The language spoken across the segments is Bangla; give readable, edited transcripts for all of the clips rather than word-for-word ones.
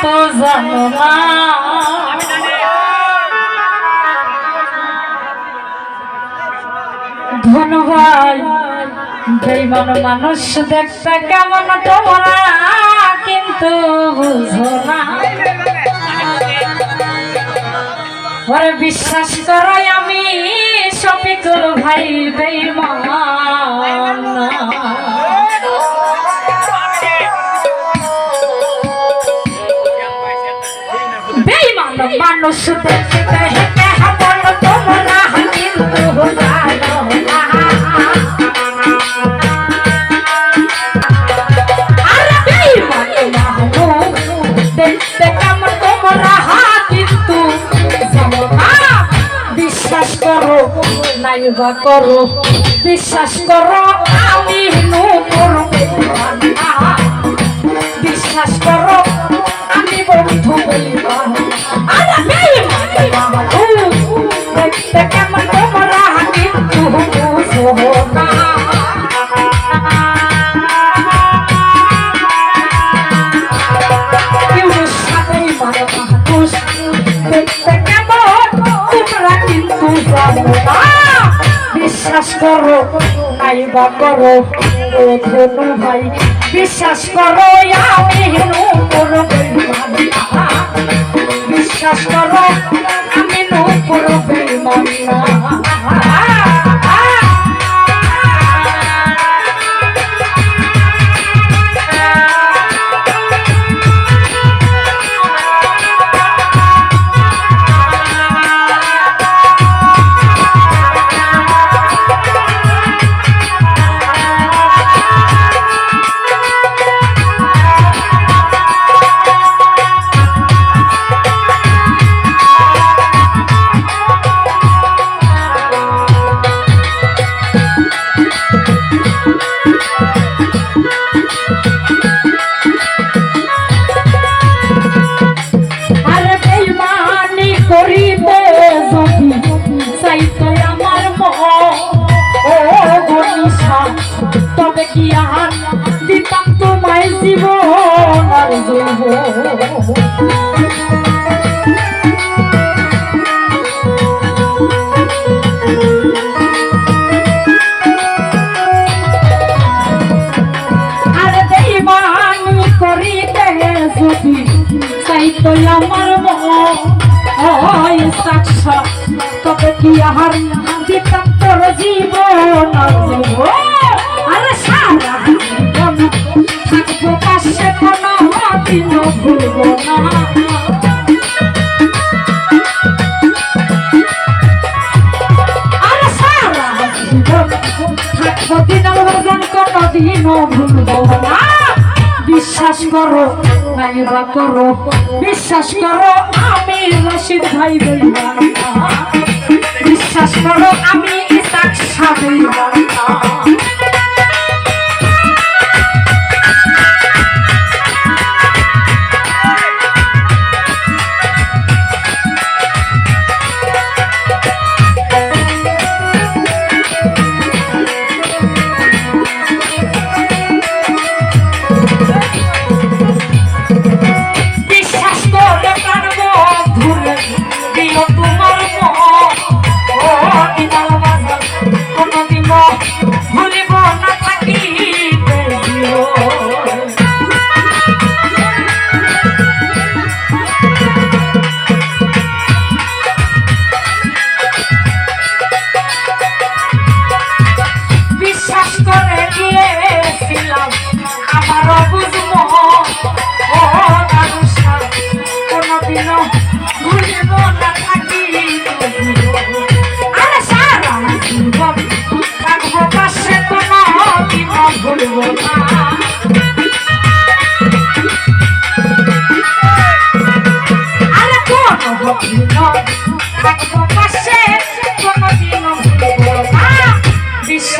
কিন্তু জানো না ধন ভাই বেঈমান মানুষ দেখতে কেমন তোমরা কিন্তু বুঝো না ওরে বিশ্বাস করো আমি শফিকুল ভাই বেঈমান বেঈমান মানুষ দেখতে কেমন তোমরা কিন্তু জানো না আরে বেঈমান মানুষ দেখতে কেমন তোমরা কিন্তু জানো না বিশ্বাস করো নাইবা করো বিশ্বাস করো আমি নূপুর বিশ্বাস করো আমি বন্ধু বেঈমান আরে বেঈমান মানুষ দেখতে কেমন তোমরা কিন্তু বুঝো না ইউনুস বেঈমান মানুষ দেখতে কেমন তোমরা কিন্তু জানো না বিশ্বাস করো নাইবা করো ও ধনু ভাই বিশ্বাস করো আমি নূপুর বেঈমান বিশ্বাস করো আমি নূপুর বেঈমান তবে কি আর দিতাম তোমায় জীবন আর আরে বেঈমানি করিতে যদি চাইতো আমার মন সাক্ষা তবে কি আর দিতাম তোর জীবন আর আরে সারা জীবন থাকবো পাশে কোনো দিন ভুলবো না আরে সারা জীবন থাকবো দিন ভজন কোনো দিনও ভুলবো না বিশ্বাস করো নাইবা করো বিশ্বাস করো আমি রশিদ ভাই বেঈমান বিশ্বাস করো আমি ইসাক শাহ বেঈমান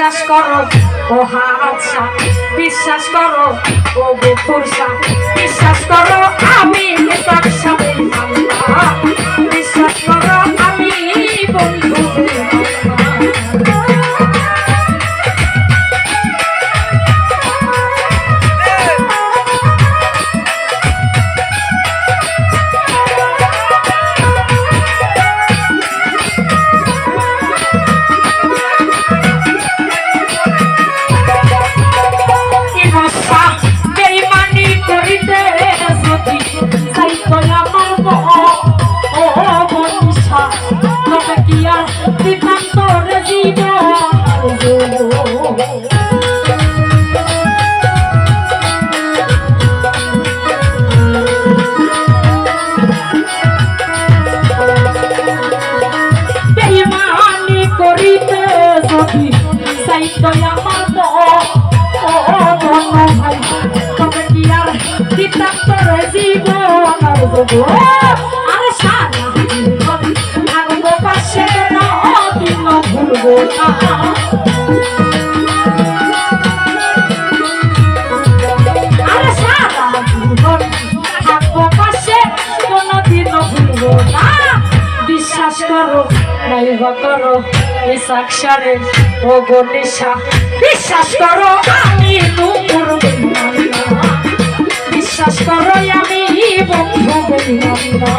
বিশ্বাস করো ও হাসা বিশ্বাস করো ও বেফুরসা বিশ্বাস করো আমি বিশ্বাস করো আমি বন্ধু তোর জীবন আর দেবো আরে সারা জীবন থাকবো পাশে কোনদিন ভুলবো না আরে সারা জীবন থাকবো পাশে কোনদিন ভুলবো না বিশ্বাস করো নাইবা করো এই সাক্ষারে ও গণেশা বিশ্বাস করো আমি নূপুর বেঈমান না বিশ্বাস করো আমি বন্ধু বেঈমান না